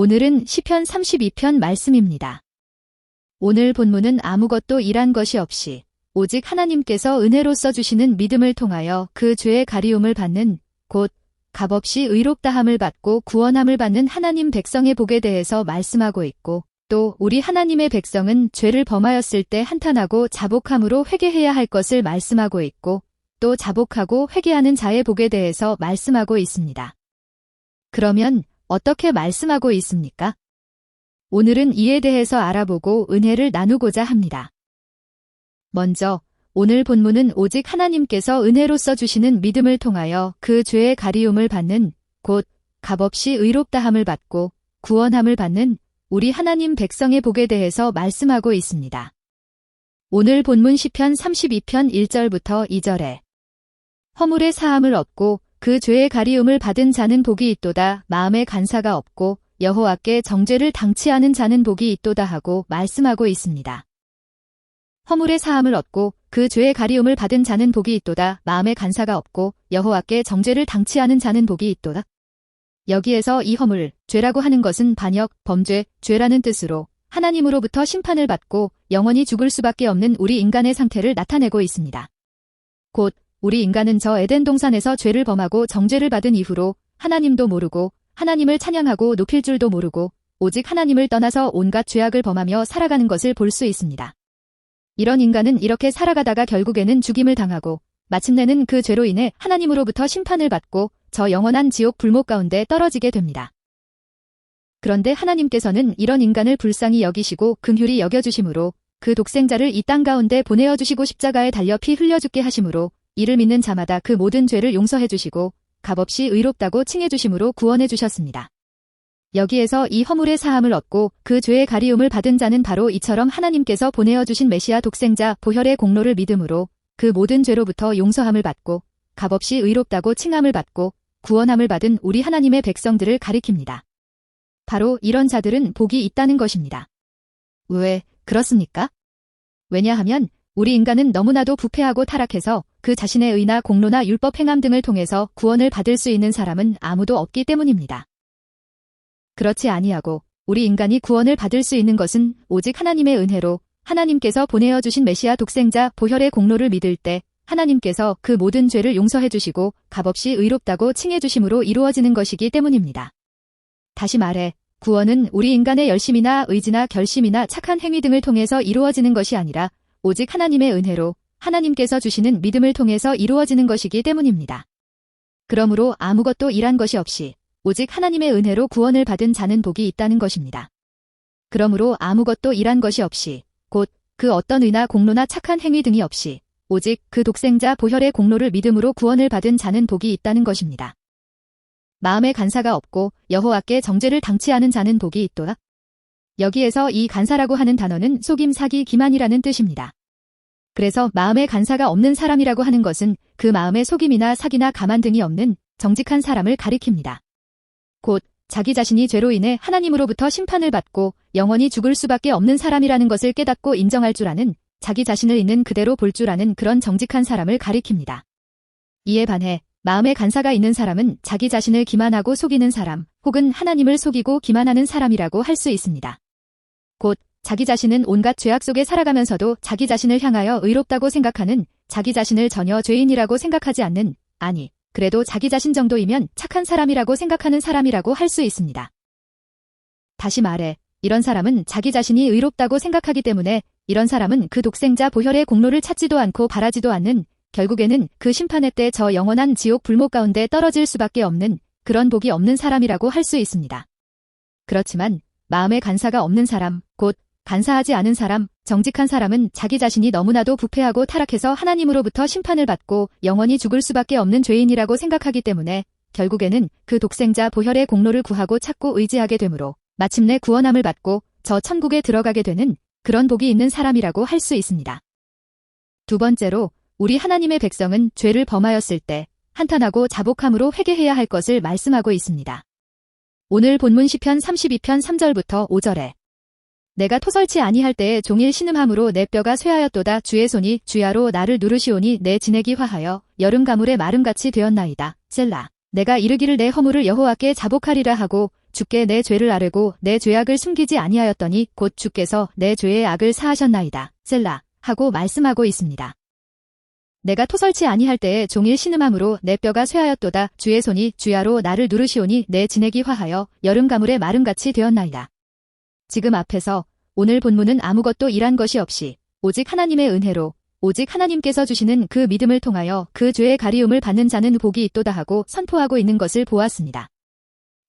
오늘은 시편 32편 말씀입니다. 오늘 본문은 아무것도 일한 것이 없이 오직 하나님께서 은혜로써 주시는 믿음을 통하여 그 죄의 가리움을 받는 곧 값없이 의롭다함을 받고 구원함을 받는 하나님 백성의 복에 대해서 말씀하고 있고 또 우리 하나님의 백성은 죄를 범하였을 때 한탄하고 자복함으로 회개해야 할 것을 말씀하고 있고 또 자복하고 회개하는 자의 복에 대해서 말씀하고 있습니다. 그러면 어떻게 말씀하고 있습니까? 오늘은 이에 대해서 알아보고 은혜를 나누고자 합니다. 먼저 오늘 본문은 오직 하나님께서 은혜로써 주시는 믿음을 통하여 그 죄의 가리움을 받는 곧 값없이 의롭다함을 받고 구원함을 받는 우리 하나님 백성의 복에 대해서 말씀하고 있습니다. 오늘 본문 시편 32편 1절부터 2절에 허물의 사함을 얻고 그 죄의 가리움을 받은 자는 복이 있도다. 마음에 간사가 없고 여호와께 정죄를 당치 않은 자는 복이 있도다 하고 말씀하고 있습니다. 허물의 사함을 얻고 그 죄의 가리움을 받은 자는 복이 있도다. 마음에 간사가 없고 여호와께 정죄를 당치 않은 자는 복이 있도다. 여기에서 이 허물, 죄라고 하는 것은 반역, 범죄, 죄라는 뜻으로 하나님으로부터 심판을 받고 영원히 죽을 수밖에 없는 우리 인간의 상태를 나타내고 있습니다. 곧 우리 인간은 저 에덴 동산에서 죄를 범하고 정죄를 받은 이후로 하나님도 모르고 하나님을 찬양하고 높일 줄도 모르고 오직 하나님을 떠나서 온갖 죄악을 범하며 살아가는 것을 볼 수 있습니다. 이런 인간은 이렇게 살아가다가 결국에는 죽임을 당하고 마침내는 그 죄로 인해 하나님으로부터 심판을 받고 저 영원한 지옥 불목 가운데 떨어지게 됩니다. 그런데 하나님께서는 이런 인간을 불쌍히 여기시고 긍휼히 여겨주심으로 그 독생자를 이 땅 가운데 보내어 주시고 십자가에 달려 피 흘려 죽게 하심으로 이를 믿는 자마다 그 모든 죄를 용서해 주시고 값없이 의롭다고 칭해 주심으로 구원해 주셨습니다. 여기에서 이 허물의 사함을 얻고 그 죄의 가리움을 받은 자는 바로 이처럼 하나님께서 보내어 주신 메시아 독생자 보혈의 공로를 믿음으로 그 모든 죄로부터 용서함을 받고 값없이 의롭다고 칭함을 받고 구원함을 받은 우리 하나님의 백성들을 가리킵니다. 바로 이런 자들은 복이 있다는 것입니다. 왜 그렇습니까? 왜냐하면 우리 인간은 너무나도 부패하고 타락해서 그 자신의 의나 공로나 율법 행함 등을 통해서 구원을 받을 수 있는 사람은 아무도 없기 때문입니다. 그렇지 아니하고 우리 인간이 구원을 받을 수 있는 것은 오직 하나님의 은혜로 하나님께서 보내어 주신 메시아 독생자 보혈의 공로를 믿을 때 하나님께서 그 모든 죄를 용서해 주시고 값없이 의롭다고 칭해 주심으로 이루어지는 것이기 때문입니다. 다시 말해 구원은 우리 인간의 열심이나 의지나 결심이나 착한 행위 등을 통해서 이루어지는 것이 아니라 오직 하나님의 은혜로 하나님께서 주시는 믿음을 통해서 이루어지는 것이기 때문입니다. 그러므로 아무것도 일한 것이 없이 오직 하나님의 은혜로 구원을 받은 자는 복이 있다는 것입니다. 그러므로 아무것도 일한 것이 없이 곧 그 어떤 의나 공로나 착한 행위 등이 없이 오직 그 독생자 보혈의 공로를 믿음으로 구원을 받은 자는 복이 있다는 것입니다. 마음에 간사가 없고 여호와께 정죄를 당치 않은 자는 복이 있도다. 여기에서 이 간사라고 하는 단어는 속임, 사기, 기만이라는 뜻입니다. 그래서 마음에 간사가 없는 사람이라고 하는 것은 그 마음에 속임이나 사기나 가만 등이 없는 정직한 사람을 가리킵니다. 곧 자기 자신이 죄로 인해 하나님으로부터 심판을 받고 영원히 죽을 수밖에 없는 사람이라는 것을 깨닫고 인정할 줄 아는 자기 자신을 있는 그대로 볼 줄 아는 그런 정직한 사람을 가리킵니다. 이에 반해 마음에 간사가 있는 사람은 자기 자신을 기만하고 속이는 사람 혹은 하나님을 속이고 기만하는 사람이라고 할 수 있습니다. 곧 자기 자신은 온갖 죄악 속에 살아가면서도 자기 자신을 향하여 의롭다고 생각하는 자기 자신을 전혀 죄인이라고 생각하지 않는 아니 그래도 자기 자신 정도이면 착한 사람이라고 생각하는 사람이라고 할 수 있습니다. 다시 말해 이런 사람은 자기 자신이 의롭다고 생각하기 때문에 이런 사람은 그 독생자 보혈의 공로를 찾지도 않고 바라지도 않는 결국에는 그 심판의 때 저 영원한 지옥 불목 가운데 떨어질 수밖에 없는 그런 복이 없는 사람이라고 할 수 있습니다. 그렇지만 마음에 간사가 없는 사람, 곧 간사하지 않은 사람, 정직한 사람은 자기 자신이 너무나도 부패하고 타락해서 하나님으로부터 심판을 받고 영원히 죽을 수밖에 없는 죄인이라고 생각하기 때문에 결국에는 그 독생자 보혈의 공로를 구하고 찾고 의지하게 되므로 마침내 구원함을 받고 저 천국에 들어가게 되는 그런 복이 있는 사람이라고 할 수 있습니다. 두 번째로 우리 하나님의 백성은 죄를 범하였을 때 한탄하고 자복함으로 회개해야 할 것을 말씀하고 있습니다. 오늘 본문 시편 32편 3절부터 5절에 내가 토설치 아니할 때에 종일 신음함으로 내 뼈가 쇠하였도다. 주의 손이 주야로 나를 누르시오니 내 진액이 화하여 여름 가물의 마름같이 되었나이다. 셀라. 내가 이르기를 내 허물을 여호와께 자복하리라 하고 주께 내 죄를 아뢰고 내 죄악을 숨기지 아니하였더니 곧 주께서 내 죄의 악을 사하셨나이다. 셀라 하고 말씀하고 있습니다. 내가 토설치 아니할 때에 종일 신음함으로 내 뼈가 쇠하였도다. 주의 손이 주야로 나를 누르시오니 내 진액이 화하여 여름 가물의 마름같이 되었나이다. 지금 앞에서 오늘 본문은 아무것도 일한 것이 없이 오직 하나님의 은혜로 오직 하나님께서 주시는 그 믿음을 통하여 그 죄의 가리움을 받는 자는 복이 있도다 하고 선포하고 있는 것을 보았습니다.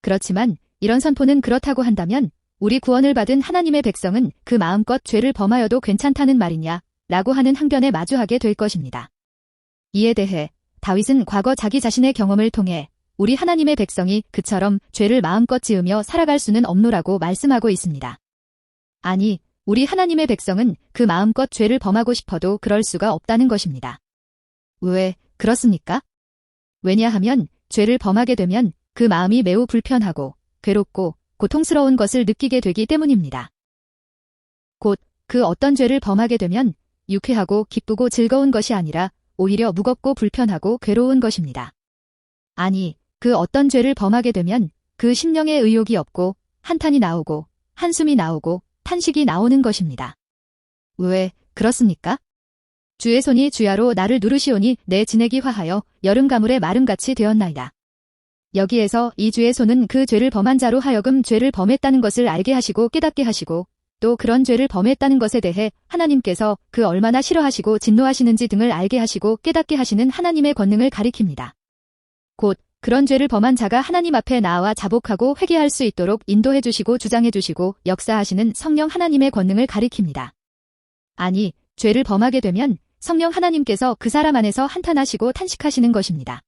그렇지만 이런 선포는 그렇다고 한다면 우리 구원을 받은 하나님의 백성은 그 마음껏 죄를 범하여도 괜찮다는 말이냐 라고 하는 항변에 마주하게 될 것입니다. 이에 대해 다윗은 과거 자기 자신의 경험을 통해 우리 하나님의 백성이 그처럼 죄를 마음껏 지으며 살아갈 수는 없노라고 말씀하고 있습니다. 아니, 우리 하나님의 백성은 그 마음껏 죄를 범하고 싶어도 그럴 수가 없다는 것입니다. 왜 그렇습니까? 왜냐하면 죄를 범하게 되면 그 마음이 매우 불편하고 괴롭고 고통스러운 것을 느끼게 되기 때문입니다. 곧 그 어떤 죄를 범하게 되면 유쾌하고 기쁘고 즐거운 것이 아니라 오히려 무겁고 불편하고 괴로운 것입니다. 아니, 그 어떤 죄를 범하게 되면 그 심령에 의욕이 없고 한탄이 나오고 한숨이 나오고 탄식이 나오는 것입니다. 왜 그렇습니까? 주의 손이 주야로 나를 누르시오니 내 진액이 화하여 여름 가물의 마름같이 되었나이다. 여기에서 이 주의 손은 그 죄를 범한 자로 하여금 죄를 범했다는 것을 알게 하시고 깨닫게 하시고 또 그런 죄를 범했다는 것에 대해 하나님께서 그 얼마나 싫어하시고 진노하시는지 등을 알게 하시고 깨닫게 하시는 하나님의 권능을 가리킵니다. 곧 그런 죄를 범한 자가 하나님 앞에 나와 자복하고 회개할 수 있도록 인도해 주시고 주장해 주시고 역사하시는 성령 하나님의 권능을 가리킵니다. 아니, 죄를 범하게 되면 성령 하나님께서 그 사람 안에서 한탄하시고 탄식하시는 것입니다.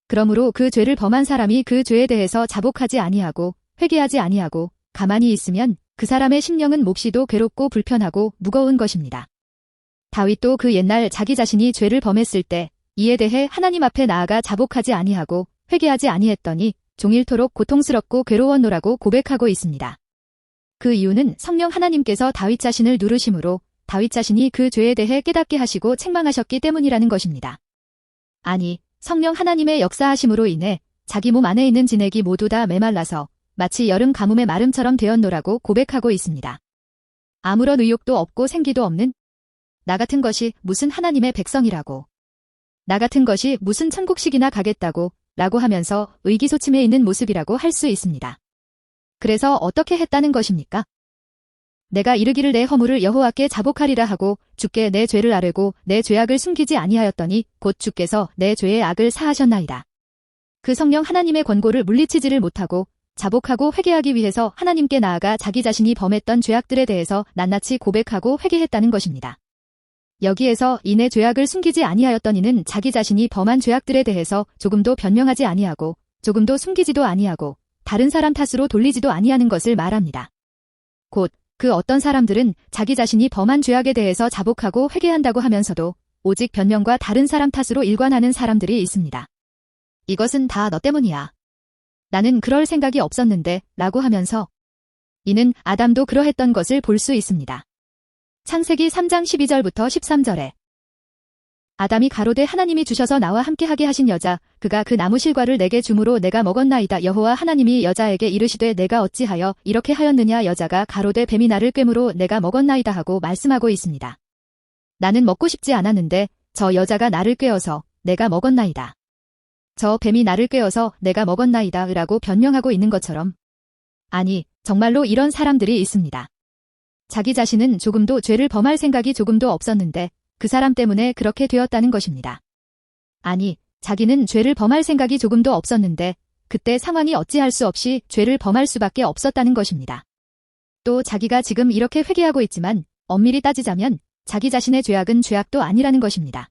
그러므로 그 죄를 범한 사람이 그 죄에 대해서 자복하지 아니하고 회개하지 아니하고 가만히 있으면 그 사람의 심령은 몹시도 괴롭고 불편하고 무거운 것입니다. 다윗도 그 옛날 자기 자신이 죄를 범했을 때 이에 대해 하나님 앞에 나아가 자복하지 아니하고 회개하지 아니했더니 종일토록 고통스럽고 괴로웠노라고 고백하고 있습니다. 그 이유는 성령 하나님께서 다윗 자신을 누르심으로 다윗 자신이 그 죄에 대해 깨닫게 하시고 책망하셨기 때문이라는 것입니다. 아니, 성령 하나님의 역사하심으로 인해 자기 몸 안에 있는 진액이 모두 다 메말라서 마치 여름 가뭄의 마름처럼 되었노라고 고백하고 있습니다. 아무런 의욕도 없고 생기도 없는 나 같은 것이 무슨 하나님의 백성이라고, 나 같은 것이 무슨 천국식이나 가겠다고 라고 하면서 의기소침해 있는 모습이라고 할 수 있습니다. 그래서 어떻게 했다는 것입니까? 내가 이르기를 내 허물을 여호와께 자복하리라 하고 주께 내 죄를 아뢰고 내 죄악을 숨기지 아니하였더니 곧 주께서 내 죄의 악을 사하셨나이다. 그 성령 하나님의 권고를 물리치지를 못하고 자복하고 회개하기 위해서 하나님께 나아가 자기 자신이 범했던 죄악들에 대해서 낱낱이 고백하고 회개했다는 것입니다. 여기에서 이내 죄악을 숨기지 아니하였더니는 자기 자신이 범한 죄악들에 대해서 조금도 변명하지 아니하고 조금도 숨기지도 아니하고 다른 사람 탓으로 돌리지도 아니하는 것을 말합니다. 곧 그 어떤 사람들은 자기 자신이 범한 죄악에 대해서 자복하고 회개한다고 하면서도 오직 변명과 다른 사람 탓으로 일관하는 사람들이 있습니다. 이것은 다 너 때문이야. 나는 그럴 생각이 없었는데 라고 하면서 이는 아담도 그러했던 것을 볼 수 있습니다. 창세기 3장 12절부터 13절에 아담이 가로되 하나님이 주셔서 나와 함께하게 하신 여자 그가 그 나무 실과를 내게 주므로 내가 먹었나이다. 여호와 하나님이 여자에게 이르시되 내가 어찌하여 이렇게 하였느냐. 여자가 가로되 뱀이 나를 꿰므로 내가 먹었나이다 하고 말씀하고 있습니다. 나는 먹고 싶지 않았는데 저 여자가 나를 꿰어서 내가 먹었나이다. 저 뱀이 나를 꿰어서 내가 먹었나이다 라고 변명하고 있는 것처럼 아니 정말로 이런 사람들이 있습니다. 자기 자신은 조금도 죄를 범할 생각이 조금도 없었는데 그 사람 때문에 그렇게 되었다는 것입니다. 아니 자기는 죄를 범할 생각이 조금도 없었는데 그때 상황이 어찌할 수 없이 죄를 범할 수밖에 없었다는 것입니다. 또 자기가 지금 이렇게 회개하고 있지만 엄밀히 따지자면 자기 자신의 죄악은 죄악도 아니라는 것입니다.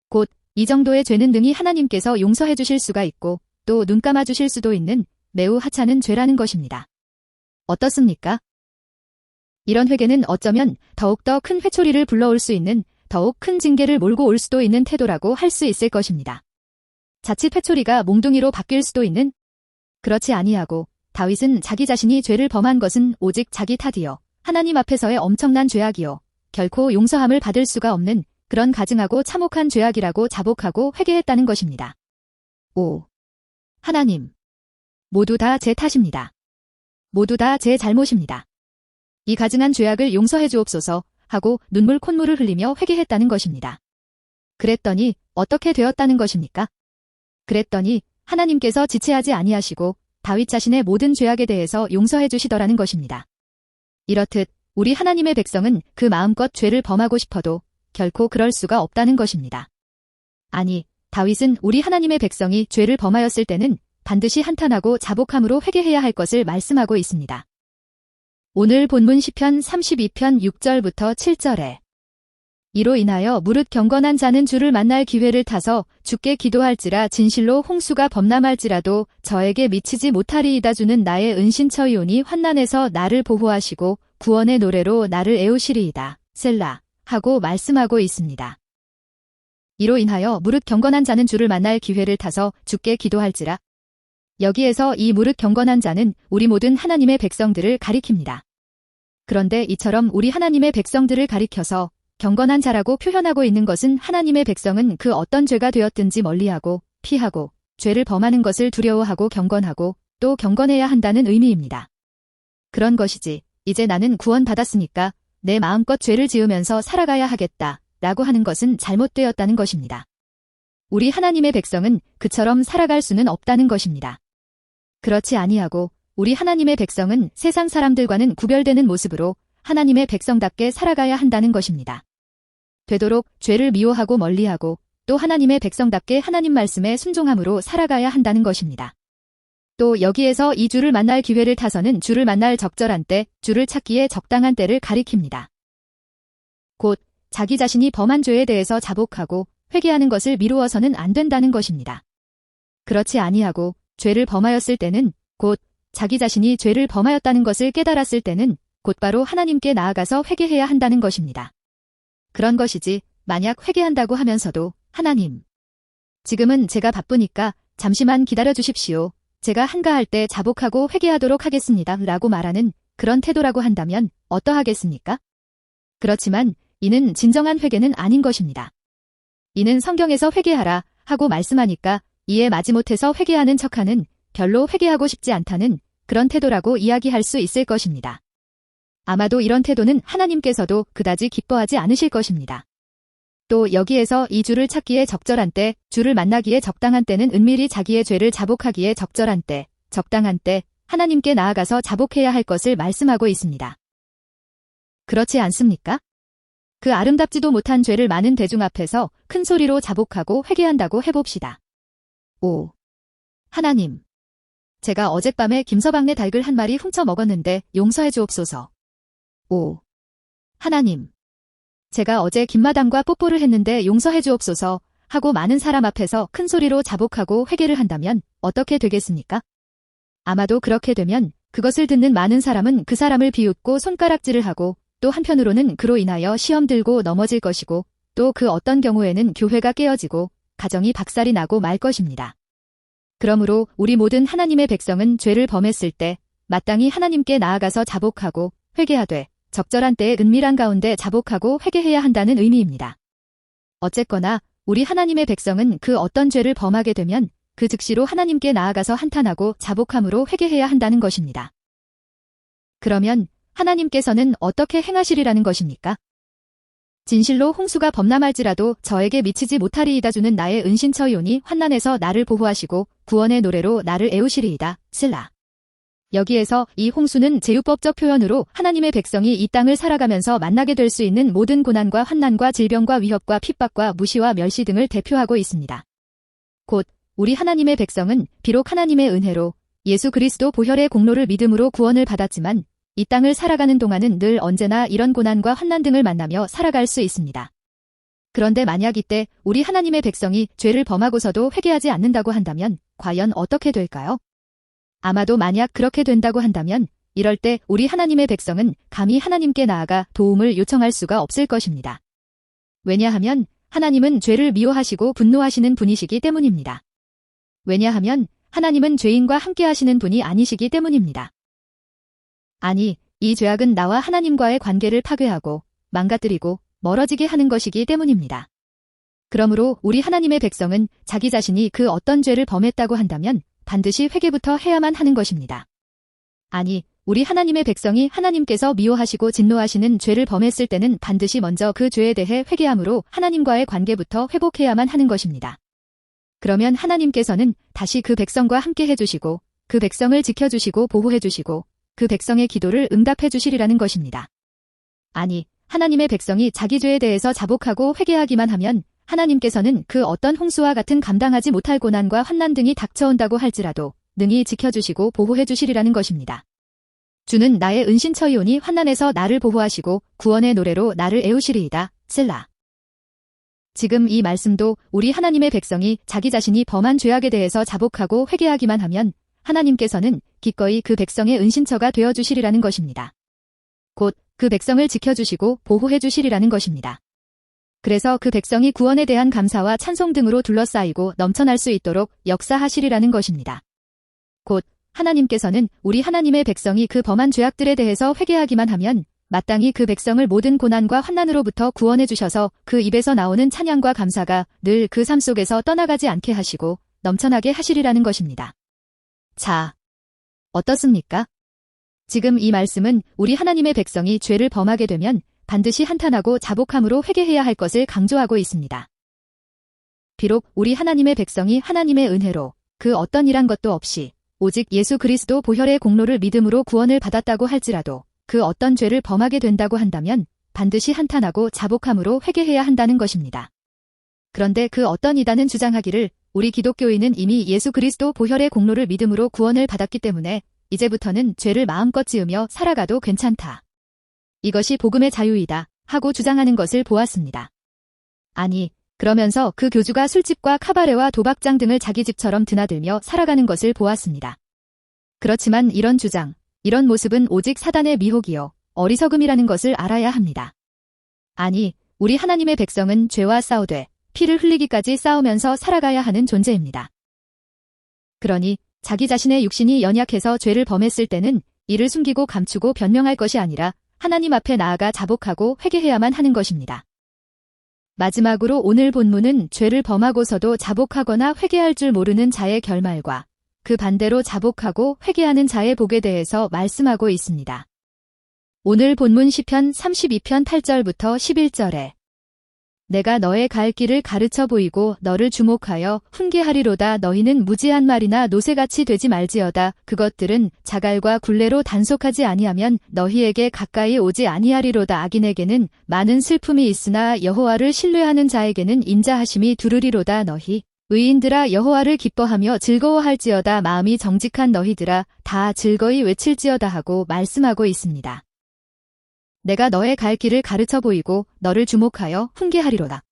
곧 이 정도의 죄는 능히 하나님께서 용서해 주실 수가 있고 또 눈 감아 주실 수도 있는 매우 하찮은 죄라는 것입니다. 어떻습니까? 이런 회개는 어쩌면 더욱더 큰 회초리를 불러올 수 있는 더욱 큰 징계를 몰고 올 수도 있는 태도라고 할 수 있을 것입니다. 자칫 회초리가 몽둥이로 바뀔 수도 있는 그렇지 아니하고 다윗은 자기 자신이 죄를 범한 것은 오직 자기 탓이요 하나님 앞에서의 엄청난 죄악이요 결코 용서함을 받을 수가 없는 그런 가증하고 참혹한 죄악이라고 자복하고 회개했다는 것입니다. 5. 하나님 모두 다 제 탓입니다. 모두 다 제 잘못입니다. 이 가증한 죄악을 용서해 주옵소서 하고 눈물 콧물을 흘리며 회개했다는 것입니다. 그랬더니 어떻게 되었다는 것입니까? 그랬더니 하나님께서 지체하지 아니하시고 다윗 자신의 모든 죄악에 대해서 용서해 주시더라는 것입니다. 이렇듯 우리 하나님의 백성은 그 마음껏 죄를 범하고 싶어도 결코 그럴 수가 없다는 것입니다. 아니, 다윗은 우리 하나님의 백성이 죄를 범하였을 때는 반드시 한탄하고 자복함으로 회개해야 할 것을 말씀하고 있습니다. 오늘 본문 시편 32편 6절부터 7절에 이로 인하여 무릇 경건한 자는 주를 만날 기회를 타서 주께 기도할지라 진실로 홍수가 범람할지라도 저에게 미치지 못하리이다. 주는 나의 은신처이오니 환난에서 나를 보호하시고 구원의 노래로 나를 애우시리이다. 셀라 하고 말씀하고 있습니다. 이로 인하여 무릇 경건한 자는 주를 만날 기회를 타서 주께 기도할지라. 여기에서 이 무릇 경건한 자는 우리 모든 하나님의 백성들을 가리킵니다. 그런데 이처럼 우리 하나님의 백성들을 가리켜서 경건한 자라고 표현하고 있는 것은 하나님의 백성은 그 어떤 죄가 되었든지 멀리하고 피하고 죄를 범하는 것을 두려워하고 경건하고 또 경건해야 한다는 의미입니다. 그런 것이지 이제 나는 구원받았으니까 내 마음껏 죄를 지으면서 살아가야 하겠다 라고 하는 것은 잘못되었다는 것입니다. 우리 하나님의 백성은 그처럼 살아갈 수는 없다는 것입니다. 그렇지 아니하고 우리 하나님의 백성은 세상 사람들과는 구별되는 모습으로 하나님의 백성답게 살아가야 한다는 것입니다. 되도록 죄를 미워하고 멀리하고 또 하나님의 백성답게 하나님 말씀에 순종함으로 살아가야 한다는 것입니다. 또 여기에서 이 주를 만날 기회를 타서는 주를 만날 적절한 때, 주를 찾기에 적당한 때를 가리킵니다. 곧 자기 자신이 범한 죄에 대해서 자복하고 회개하는 것을 미루어서는 안 된다는 것입니다. 그렇지 아니하고 죄를 범하였을 때는 곧 자기 자신이 죄를 범하였다는 것을 깨달았을 때는 곧바로 하나님께 나아가서 회개해야 한다는 것입니다. 그런 것이지 만약 회개한다고 하면서도 하나님, 지금은 제가 바쁘니까 잠시만 기다려 주십시오. 제가 한가할 때 자복하고 회개하도록 하겠습니다. 라고 말하는 그런 태도라고 한다면 어떠하겠습니까? 그렇지만 이는 진정한 회개는 아닌 것입니다. 이는 성경에서 회개하라 하고 말씀하니까 이에 마지못해서 회개하는 척하는 별로 회개하고 싶지 않다는 그런 태도라고 이야기할 수 있을 것입니다. 아마도 이런 태도는 하나님께서도 그다지 기뻐하지 않으실 것입니다. 또 여기에서 이 주를 찾기에 적절한 때, 주를 만나기에 적당한 때는 은밀히 자기의 죄를 자복하기에 적절한 때, 적당한 때 하나님께 나아가서 자복해야 할 것을 말씀하고 있습니다. 그렇지 않습니까? 그 아름답지도 못한 죄를 많은 대중 앞에서 큰 소리로 자복하고 회개한다고 해봅시다. 오, 하나님, 제가 어젯밤에 김서방네 닭을 한 마리 훔쳐 먹었는데 용서해 주옵소서. 오, 하나님, 제가 어제 김마담과 뽀뽀를 했는데 용서해 주옵소서 하고 많은 사람 앞에서 큰 소리로 자복하고 회개를 한다면 어떻게 되겠습니까? 아마도 그렇게 되면 그것을 듣는 많은 사람은 그 사람을 비웃고 손가락질을 하고 또 한편으로는 그로 인하여 시험 들고 넘어질 것이고 또 그 어떤 경우에는 교회가 깨어지고 가정이 박살이 나고 말 것입니다. 그러므로 우리 모든 하나님의 백성은 죄를 범했을 때 마땅히 하나님께 나아가서 자복하고 회개하되 적절한 때에 은밀한 가운데 자복하고 회개해야 한다는 의미입니다. 어쨌거나 우리 하나님의 백성은 그 어떤 죄를 범하게 되면 그 즉시로 하나님께 나아가서 한탄하고 자복함으로 회개해야 한다는 것입니다. 그러면 하나님께서는 어떻게 행하시리라는 것입니까? 진실로 홍수가 범람할지라도 저에게 미치지 못하리이다. 주는 나의 은신처이오니 환난에서 나를 보호하시고 구원의 노래로 나를 애우시리이다. 슬라. 여기에서 이 홍수는 제유법적 표현으로 하나님의 백성이 이 땅을 살아가면서 만나게 될 수 있는 모든 고난과 환난과 질병과 위협과 핍박과 무시와 멸시 등을 대표하고 있습니다. 곧 우리 하나님의 백성은 비록 하나님의 은혜로 예수 그리스도 보혈의 공로를 믿음으로 구원을 받았지만 이 땅을 살아가는 동안은 늘 언제나 이런 고난과 환난 등을 만나며 살아갈 수 있습니다. 그런데 만약 이때 우리 하나님의 백성이 죄를 범하고서도 회개하지 않는다고 한다면 과연 어떻게 될까요? 아마도 만약 그렇게 된다고 한다면 이럴 때 우리 하나님의 백성은 감히 하나님께 나아가 도움을 요청할 수가 없을 것입니다. 왜냐하면 하나님은 죄를 미워하시고 분노하시는 분이시기 때문입니다. 왜냐하면 하나님은 죄인과 함께 하시는 분이 아니시기 때문입니다. 아니, 이 죄악은 나와 하나님과의 관계를 파괴하고 망가뜨리고 멀어지게 하는 것이기 때문입니다. 그러므로 우리 하나님의 백성은 자기 자신이 그 어떤 죄를 범했다고 한다면 반드시 회개부터 해야만 하는 것입니다. 아니, 우리 하나님의 백성이 하나님께서 미워하시고 진노하시는 죄를 범했을 때는 반드시 먼저 그 죄에 대해 회개함으로 하나님과의 관계부터 회복해야만 하는 것입니다. 그러면 하나님께서는 다시 그 백성과 함께 해주시고 그 백성을 지켜주시고 보호해주시고 그 백성의 기도를 응답해주시리라는 것입니다. 아니, 하나님의 백성이 자기 죄에 대해서 자복하고 회개하기만 하면 하나님께서는 그 어떤 홍수와 같은 감당하지 못할 고난과 환난 등이 닥쳐온다고 할지라도 능히 지켜주시고 보호해주시리라는 것입니다. 주는 나의 은신처이오니 환난에서 나를 보호하시고 구원의 노래로 나를 애우시리이다. 셀라. 지금 이 말씀도 우리 하나님의 백성이 자기 자신이 범한 죄악에 대해서 자복하고 회개하기만 하면 하나님께서는 기꺼이 그 백성의 은신처가 되어주시리라는 것입니다. 곧 그 백성을 지켜주시고 보호해주시리라는 것입니다. 그래서 그 백성이 구원에 대한 감사와 찬송 등으로 둘러싸이고 넘쳐날 수 있도록 역사하시리라는 것입니다. 곧 하나님께서는 우리 하나님의 백성이 그 범한 죄악들에 대해서 회개하기만 하면 마땅히 그 백성을 모든 고난과 환난으로부터 구원해 주셔서 그 입에서 나오는 찬양과 감사가 늘 그 삶 속에서 떠나가지 않게 하시고 넘쳐나게 하시리라는 것입니다. 자, 어떻습니까? 지금 이 말씀은 우리 하나님의 백성이 죄를 범하게 되면 반드시 한탄하고 자복함으로 회개해야 할 것을 강조하고 있습니다. 비록 우리 하나님의 백성이 하나님의 은혜로 그 어떤 일한 것도 없이 오직 예수 그리스도 보혈의 공로를 믿음으로 구원을 받았다고 할지라도 그 어떤 죄를 범하게 된다고 한다면 반드시 한탄하고 자복함으로 회개해야 한다는 것입니다. 그런데 그 어떤 이단은 주장하기를 우리 기독교인은 이미 예수 그리스도 보혈의 공로를 믿음으로 구원을 받았기 때문에 이제부터는 죄를 마음껏 지으며 살아가도 괜찮다. 이것이 복음의 자유이다 하고 주장하는 것을 보았습니다. 아니, 그러면서 그 교주가 술집과 카바레와 도박장 등을 자기 집처럼 드나들며 살아가는 것을 보았습니다. 그렇지만 이런 주장, 이런 모습은 오직 사단의 미혹이요, 어리석음이라는 것을 알아야 합니다. 아니, 우리 하나님의 백성은 죄와 싸우되 피를 흘리기까지 싸우면서 살아가야 하는 존재입니다. 그러니 자기 자신의 육신이 연약해서 죄를 범했을 때는 이를 숨기고 감추고 변명할 것이 아니라 하나님 앞에 나아가 자복하고 회개해야만 하는 것입니다. 마지막으로 오늘 본문은 죄를 범하고서도 자복하거나 회개할 줄 모르는 자의 결말과 그 반대로 자복하고 회개하는 자의 복에 대해서 말씀하고 있습니다. 오늘 본문 시편 32편 8절부터 11절에 내가 너의 갈 길을 가르쳐 보이고 너를 주목하여 훈계하리로다. 너희는 무지한 말이나 노새같이 되지 말지어다. 그것들은 자갈과 굴레로 단속하지 아니하면 너희에게 가까이 오지 아니하리로다. 악인에게는 많은 슬픔이 있으나 여호와를 신뢰하는 자에게는 인자하심이 두르리로다. 너희 의인들아 여호와를 기뻐하며 즐거워할지어다. 마음이 정직한 너희들아 다 즐거이 외칠지어다 하고 말씀하고 있습니다. 내가 너의 갈 길을 가르쳐 보이고 너를 주목하여 훈계하리로다.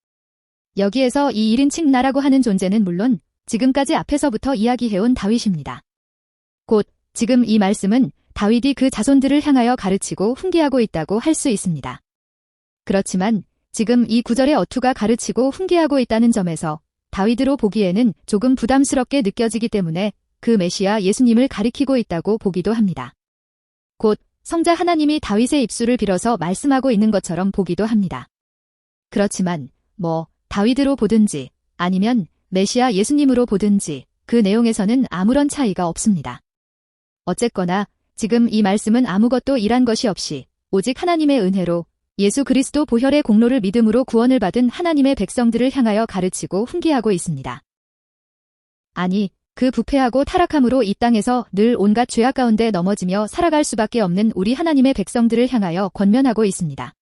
여기에서 이 1인칭 나라고 하는 존재는 물론 지금까지 앞에서부터 이야기해온 다윗입니다. 곧 지금 이 말씀은 다윗이 그 자손들을 향하여 가르치고 훈계하고 있다고 할 수 있습니다. 그렇지만 지금 이 구절의 어투가 가르치고 훈계하고 있다는 점에서 다윗으로 보기에는 조금 부담스럽게 느껴지기 때문에 그 메시아 예수님을 가리키고 있다고 보기도 합니다. 곧 성자 하나님이 다윗의 입술을 빌어서 말씀하고 있는 것처럼 보기도 합니다. 그렇지만 다윗으로 보든지 아니면 메시아 예수님으로 보든지 그 내용에서는 아무런 차이가 없습니다. 어쨌거나 지금 이 말씀은 아무것도 일한 것이 없이 오직 하나님의 은혜로 예수 그리스도 보혈의 공로를 믿음으로 구원을 받은 하나님의 백성들을 향하여 가르치고 훈계하고 있습니다. 아니, 그 부패하고 타락함으로 이 땅에서 늘 온갖 죄악 가운데 넘어지며 살아갈 수밖에 없는 우리 하나님의 백성들을 향하여 권면하고 있습니다.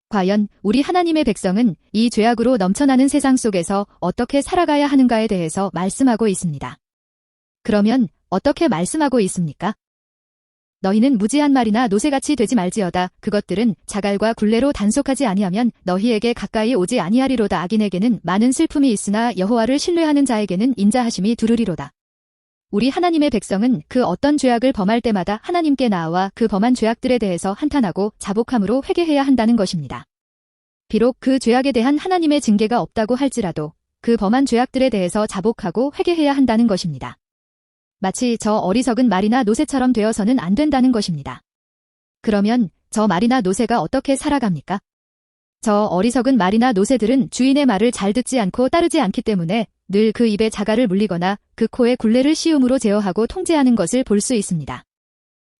과연 우리 하나님의 백성은 이 죄악으로 넘쳐나는 세상 속에서 어떻게 살아가야 하는가에 대해서 말씀하고 있습니다. 그러면 어떻게 말씀하고 있습니까? 너희는 무지한 말이나 노새같이 되지 말지어다. 그것들은 자갈과 굴레로 단속하지 아니하면 너희에게 가까이 오지 아니하리로다. 악인에게는 많은 슬픔이 있으나 여호와를 신뢰하는 자에게는 인자하심이 두르리로다. 우리 하나님의 백성은 그 어떤 죄악을 범할 때마다 하나님께 나아와 그 범한 죄악들에 대해서 한탄하고 자복함으로 회개해야 한다는 것입니다. 비록 그 죄악에 대한 하나님의 징계가 없다고 할지라도 그 범한 죄악들에 대해서 자복하고 회개해야 한다는 것입니다. 마치 저 어리석은 말이나 노새처럼 되어서는 안 된다는 것입니다. 그러면 저 말이나 노새가 어떻게 살아갑니까? 저 어리석은 말이나 노새들은 주인의 말을 잘 듣지 않고 따르지 않기 때문에 늘 그 입에 자갈을 물리거나 그 코에 굴레를 씌움으로 제어하고 통제하는 것을 볼 수 있습니다.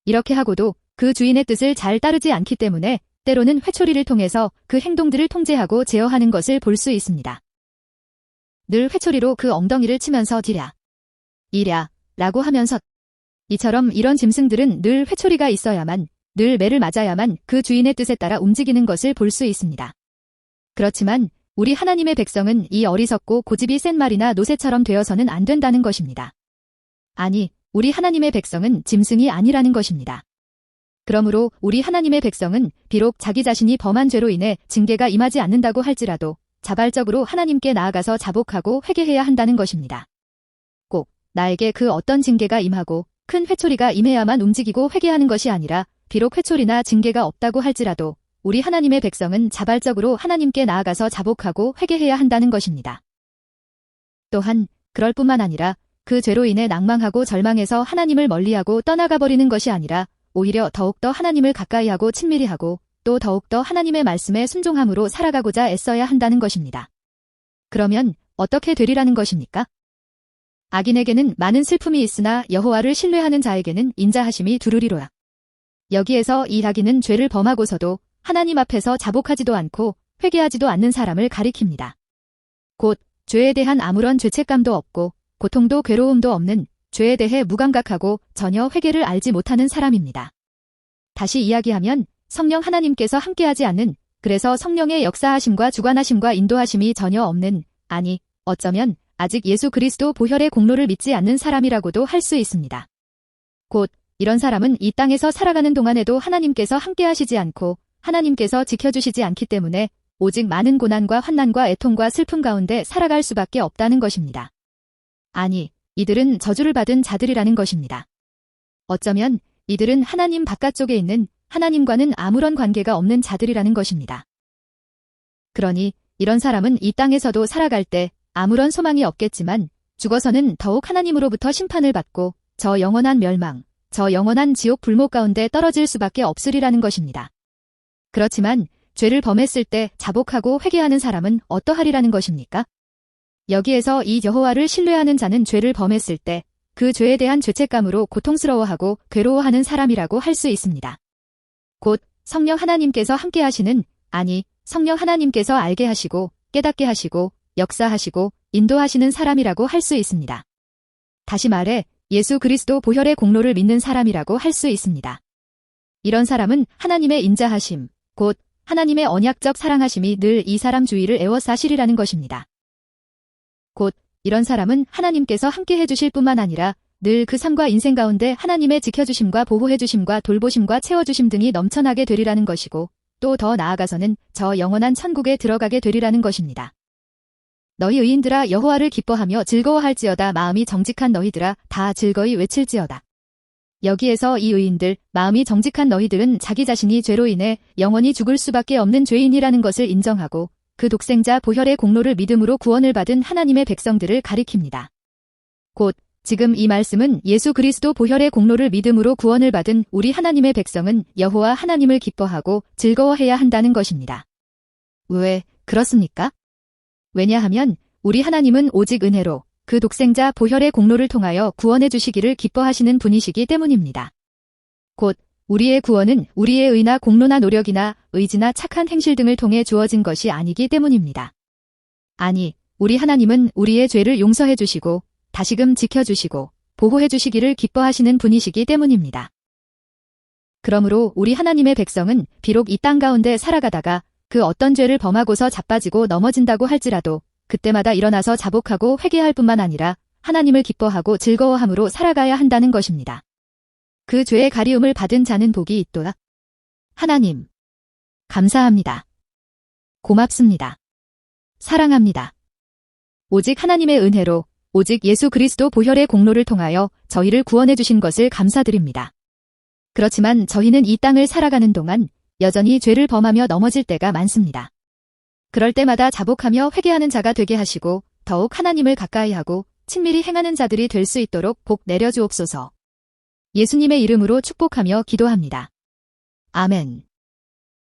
이렇게 하고도 그 주인의 뜻을 잘 따르지 않기 때문에 때로는 회초리를 통해서 그 행동들을 통제하고 제어하는 것을 볼 수 있습니다. 늘 회초리로 그 엉덩이를 치면서 디랴, 이랴 라고 하면서 이처럼 이런 짐승들은 늘 회초리가 있어야만, 늘 매를 맞아야만 그 주인의 뜻에 따라 움직이는 것을 볼 수 있습니다. 그렇지만 우리 하나님의 백성은 이 어리석고 고집이 센 말이나 노새처럼 되어서는 안 된다는 것입니다. 아니, 우리 하나님의 백성은 짐승이 아니라는 것입니다. 그러므로 우리 하나님의 백성은 비록 자기 자신이 범한 죄로 인해 징계가 임하지 않는다고 할지라도 자발적으로 하나님께 나아가서 자복하고 회개해야 한다는 것입니다. 꼭 나에게 그 어떤 징계가 임하고 큰 회초리가 임해야만 움직이고 회개하는 것이 아니라 비록 회초리나 징계가 없다고 할지라도 우리 하나님의 백성은 자발적으로 하나님께 나아가서 자복하고 회개해야 한다는 것입니다. 또한 그럴 뿐만 아니라 그 죄로 인해 낭망하고 절망해서 하나님을 멀리하고 떠나가 버리는 것이 아니라 오히려 더욱더 하나님을 가까이하고 친밀히하고 또 더욱더 하나님의 말씀에 순종함으로 살아가고자 애써야 한다는 것입니다. 그러면 어떻게 되리라는 것입니까? 악인에게는 많은 슬픔이 있으나 여호와를 신뢰하는 자에게는 인자하심이 두루리로라. 여기에서 이 악인은 죄를 범하고서도 하나님 앞에서 자복하지도 않고 회개하지도 않는 사람을 가리킵니다. 곧 죄에 대한 아무런 죄책감도 없고 고통도 괴로움도 없는 죄에 대해 무감각하고 전혀 회개를 알지 못하는 사람입니다. 다시 이야기하면 성령 하나님께서 함께하지 않는, 그래서 성령의 역사하심과 주관하심과 인도하심이 전혀 없는, 아니 어쩌면 아직 예수 그리스도 보혈의 공로를 믿지 않는 사람이라고도 할 수 있습니다. 곧 이런 사람은 이 땅에서 살아가는 동안에도 하나님께서 함께하시지 않고 하나님께서 지켜주시지 않기 때문에 오직 많은 고난과 환난과 애통과 슬픔 가운데 살아갈 수밖에 없다는 것입니다. 아니, 이들은 저주를 받은 자들이라는 것입니다. 어쩌면 이들은 하나님 바깥쪽에 있는 하나님과는 아무런 관계가 없는 자들이라는 것입니다. 그러니 이런 사람은 이 땅에서도 살아갈 때 아무런 소망이 없겠지만 죽어서는 더욱 하나님으로부터 심판을 받고 저 영원한 멸망, 저 영원한 지옥 불목 가운데 떨어질 수밖에 없으리라는 것입니다. 그렇지만 죄를 범했을 때 자복하고 회개하는 사람은 어떠하리라는 것입니까? 여기에서 이 여호와를 신뢰하는 자는 죄를 범했을 때 그 죄에 대한 죄책감으로 고통스러워하고 괴로워하는 사람이라고 할 수 있습니다. 곧 성령 하나님께서 함께 하시는, 아니 성령 하나님께서 알게 하시고 깨닫게 하시고 역사하시고 인도하시는 사람이라고 할 수 있습니다. 다시 말해 예수 그리스도 보혈의 공로를 믿는 사람이라고 할 수 있습니다. 이런 사람은 하나님의 인자하심, 곧 하나님의 언약적 사랑하심이 늘 이 사람 주위를 에워싸시리라는 것입니다. 곧 이런 사람은 하나님께서 함께 해주실 뿐만 아니라 늘 그 삶과 인생 가운데 하나님의 지켜주심과 보호해주심과 돌보심과 채워주심 등이 넘쳐나게 되리라는 것이고 또 더 나아가서는 저 영원한 천국에 들어가게 되리라는 것입니다. 너희 의인들아 여호와를 기뻐하며 즐거워할지어다. 마음이 정직한 너희들아 다 즐거이 외칠지어다. 여기에서 이 의인들, 마음이 정직한 너희들은 자기 자신이 죄로 인해 영원히 죽을 수밖에 없는 죄인이라는 것을 인정하고 그 독생자 보혈의 공로를 믿음으로 구원을 받은 하나님의 백성들을 가리킵니다. 곧 지금 이 말씀은 예수 그리스도 보혈의 공로를 믿음으로 구원을 받은 우리 하나님의 백성은 여호와 하나님을 기뻐하고 즐거워해야 한다는 것입니다. 왜 그렇습니까? 왜냐하면 우리 하나님은 오직 은혜로 그 독생자 보혈의 공로를 통하여 구원해 주시기를 기뻐하시는 분이시기 때문입니다. 곧 우리의 구원은 우리의 의나 공로나 노력이나 의지나 착한 행실 등을 통해 주어진 것이 아니기 때문입니다. 아니, 우리 하나님은 우리의 죄를 용서해 주시고 다시금 지켜주시고 보호해 주시기를 기뻐하시는 분이시기 때문입니다. 그러므로 우리 하나님의 백성은 비록 이 땅 가운데 살아가다가 그 어떤 죄를 범하고서 자빠지고 넘어진다고 할지라도 그때마다 일어나서 자복하고 회개할 뿐만 아니라 하나님을 기뻐하고 즐거워함으로 살아가야 한다는 것입니다. 그 죄의 가리움을 받은 자는 복이 있도다. 하나님, 감사합니다. 고맙습니다. 사랑합니다. 오직 하나님의 은혜로 오직 예수 그리스도 보혈의 공로를 통하여 저희를 구원해 주신 것을 감사드립니다. 그렇지만 저희는 이 땅을 살아가는 동안 여전히 죄를 범하며 넘어질 때가 많습니다. 그럴 때마다 자복하며 회개하는 자가 되게 하시고 더욱 하나님을 가까이하고 친밀히 행하는 자들이 될 수 있도록 복 내려주옵소서. 예수님의 이름으로 축복하며 기도합니다. 아멘.